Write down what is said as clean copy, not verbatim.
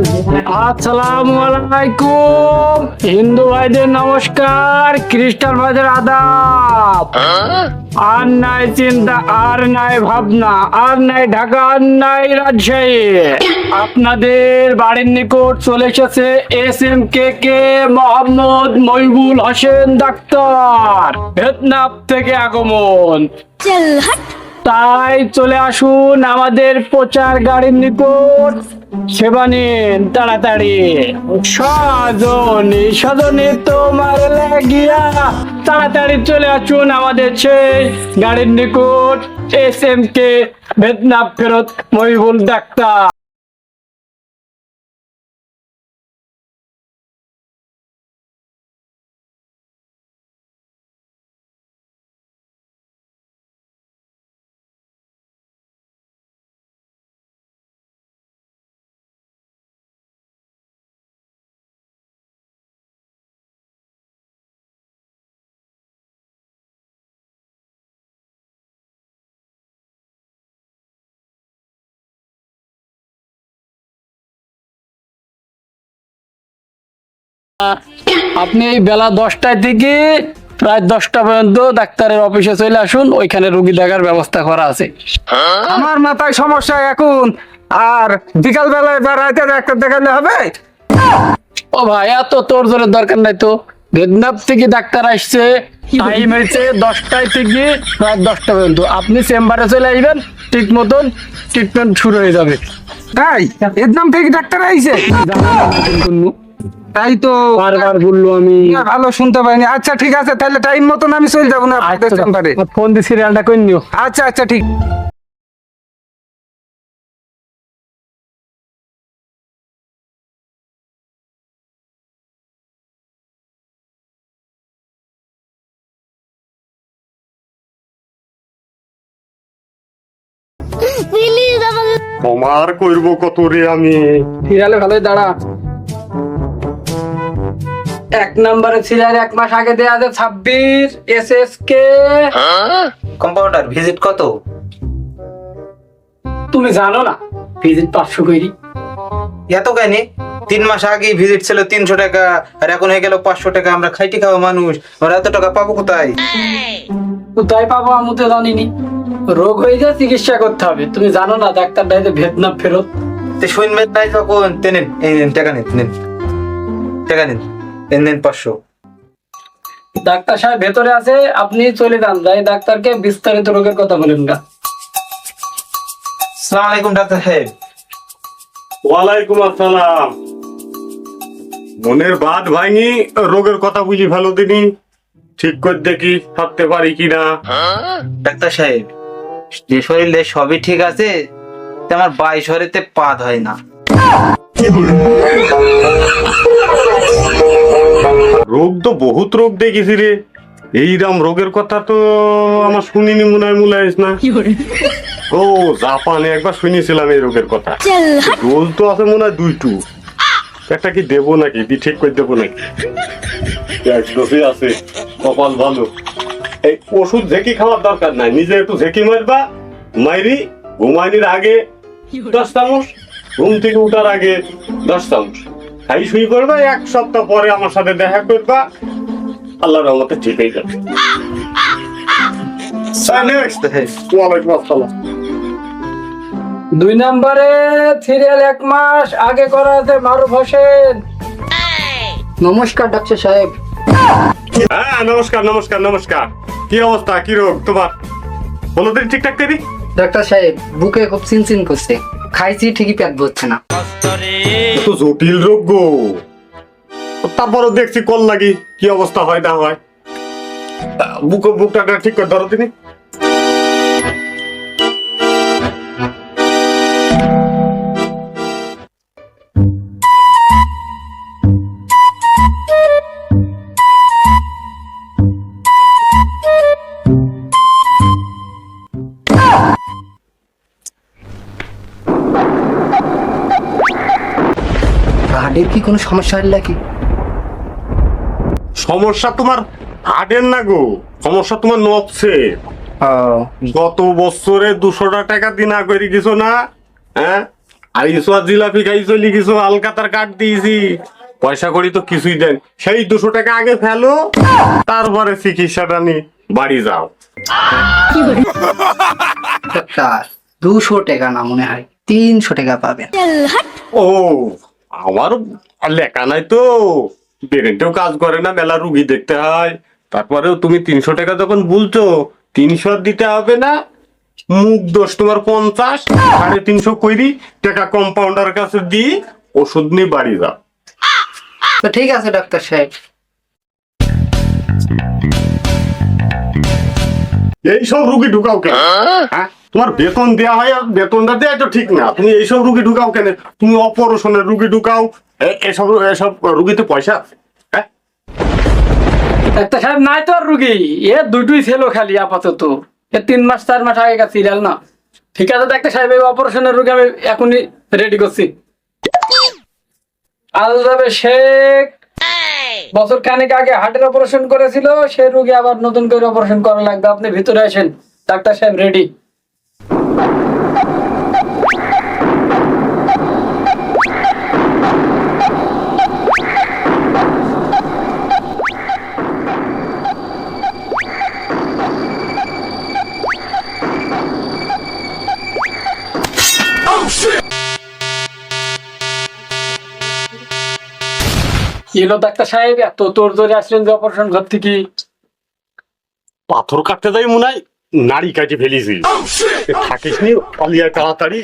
আসসালামু আলাইকুম। হিন্দু ভাইদের নমস্কার, খ্রিস্টান ভাইদের আদাব। আর নাই চিন্তা, আর নাই ভাবনা, আর নাই ঢাকা, আর নাই রাজশাহী। আপনাদের বাড়ির নিকট চলে এসেছে SMKK Mohammad Mohibul Hossain doctor, Vietnam থেকে আগমন। তাই চলে আসুন আমাদের প্রচার গাড়ির নিকট, সেবা নিন তাড়াতাড়ি। সজনী সজনী তোমার লাগিয়া, তাড়াতাড়ি চলে আসুন আমাদের সেই গাড়ির নিকট, SMK ভিয়েতনাম ফেরত মহিবুল ডাক্তার। আপনি এই বেলা 10টায় থেকে প্রায় 10টা পর্যন্ত ডাক্তারের অফিসে চলে আসুন, ওইখানে রোগী দেখার ব্যবস্থা করা আছে। আমার মাথায় সমস্যা এখন, আর বিকাল বেলায় বেড়াইতে ডাক্তার দেখালে হবে? ও ভাই, এত তোর জোরের দরকার নাই তো। ভিয়েতনাম থেকে ডাক্তার আসছে, টাইম হয়েছে 10টায় থেকে প্রায় 10টা পর্যন্ত। আপনি চেম্বারে চলে আসবেন, ঠিক মতন ট্রিটমেন্ট শুরু হয়ে যাবে। তাই ভিয়েতনাম থেকে ডাক্তার আইছে? তাই তো বারবার বললো আমি। ভালো শুনতে পাইনি। আচ্ছা ঠিক আছে, তাহলে টাইম মতন আমি চলে যাবো না আপনাদের চেম্বারে। ফোন দিয়ে সিরিয়ালটা করে নিও। আচ্ছা আচ্ছা ঠিক। তোমার করব কত রে আমি। সিরিয়ালে ভালোই দাঁড়া। 1 নম্বরে সিরিয়াল 1 মাস আগে দেয়া আছে 26 SSK। কম্পাউন্ডার ভিজিট কত? তুমি জানো না ভিজিট 500 করি। এত কেন? 3 মাস আগে ভিজিট ছিল 300 টাকা, আর এখন হয়ে গেল 500 টাকা। আমরা খাইটি খাওয়া মানুষ, আমরা এত টাকা পাবো কোথায়? কোথায় পাবো আমি তো জানিনি। রোগ হয়ে যায়, চিকিৎসা করতে হবে। তুমি জানো না ডাক্তার ডাইতে ভিয়েতনাম ফেরত। তো শুনবেন নাই তখন? নেন এই নেন টাকা, নেন নেন টাকা, নেন এই নেন 500। ডাক্তার সাহেব ভেতরে আছে, আপনি চলে যান, যাই ডাক্তারকে বিস্তারিত রোগের কথা বলেন না। আসসালামু আলাইকুম ডাক্তার সাহেব। ওয়ালাইকুম আসসালাম। মনের বাদ ভাঙি রোগের কথা বুঝি ভালো দিনই ঠিক করে দেখি থাকতে পারি কিনা। ডাক্তার সাহেব, যে শরীরে সবই ঠিক আছে, তা আমার 22 শরীরে পাদ হয় না। রোগ তো বহুত রোগ দেখেছি রে, এইরকম রোগের কথা তো আমার শুনিনি মনে হয় মুলাইস না। ও জাপানে একবার শুনেছিলাম এই রোগের কথা। ডোজ তো আছে মনে হয় 2টো। একটা কি দেবো নাকি, দি ঠিক করে দেবো নাকি? এক ডোজই আছে, কপাল ভালো। এই ওষুধ ঝেঁকি খাওয়ার দরকার নাই, নিজে একটু ঝেঁকি মারবা, মাইরি ঘুমাইনির আগে 10 চামচ, ঘুম থেকে উঠার আগে 10 চামচ খাই শুয়ে পড়বা। 1 সপ্তাহ পরে আমার সাথে দেখা করবা, আল্লাহর রহমতে ঠিক হয়ে যাবে। ওয়ালাইকুম আসসালাম। 2 নম্বরে সিরিয়াল 1 মাস আগে করা আছে মারুফ হোসেন। নমস্কার ডাক্তার সাহেব। হ্যাঁ নমস্কার নমস্কার নমস্কার। কি অবস্থা, কি রোগ তোমার বলো দিন ঠিকঠাক করি। ডাক্তার সাহেব, বুকে খুব চিনচিন করছে, খাইছি ঠিকই পেট ভরছে না। তো জটিল রোগ গো, তারপরও দেখছি কল লাগি কি অবস্থা হয় না হয়। বুকটা ঠিক করে ধরো তিনি। হার্টের কি কোনো সমস্যা হল নাকি? সমস্যা তোমার হার্টের না গো, সমস্যা তোমার নবসে। গত বছরে 200 টাকা দিন আগে গেছো না? হ্যাঁ, আইসো আর জিলাপি খাইছো লিখিছো আলকাতার কাট দিয়েছি, পয়সা করি তো কিছুই দেন, সেই 200 টাকা আগে ফেলো, তারপরে চিকিৎসাটা নি বাড়ি যাও। ডাক্তার 200 টাকা না, মনে হয় 300 টাকা পাবেন। ও আমার লেখা নাই তো, ব্রেনটাও কাজ করে না, মেলা রুগী দেখতে হয়, তারপরেও তুমি 300 টাকা যখন বলছো, 300 দিতে হবে না, মুখ দোষ তোমার 50, 350 কইরি টাকা কম্পাউন্ডার কাছে দিয়ে ওষুধ নিয়ে বাড়ি যাও। তো ঠিক আছে ডাক্তার সাহেব। এইসব রুগী ঢুকাও কেন? হ্যাঁ, তোমার বেতন দেওয়া হয় আর বেতনটা দেওয়া তো ঠিক না, তুমি এইসব রুগী ঢুকাও কেন? তুমি অপারেশনের রুগী ঢুকাও, এসব এসব রুগীতে পয়সা আছে? হ্যাঁ, ডাক্তার সাহেব নাই তো আর রুগী, এ দুটোই ছিল খালি আপাতত, এ 3 মাস 4 মাস আগে সিরিয়াল না। ঠিক আছে ডাক্তার সাহেব, এই অপারেশনের রুগী আমি এখনই রেডি করছি। আলজাবে শেখ বছর খানেক আগে হার্টের অপারেশন করেছিল, সেই রুগী আবার নতুন করে অপারেশন করা লাগবে। আপনি ভিতরে আসেন, ডাক্তার সাহেব রেডি। কি হলো ডাক্তার সাহেব, এত তোর জোরে আসলেন যে অপারেশন ঘর থেকে? পাথর কাটতে যাই মনে হয় নাড়ি কাটি ফেলেছি, থাকিস নি পালিয়ে তাড়াতাড়ি।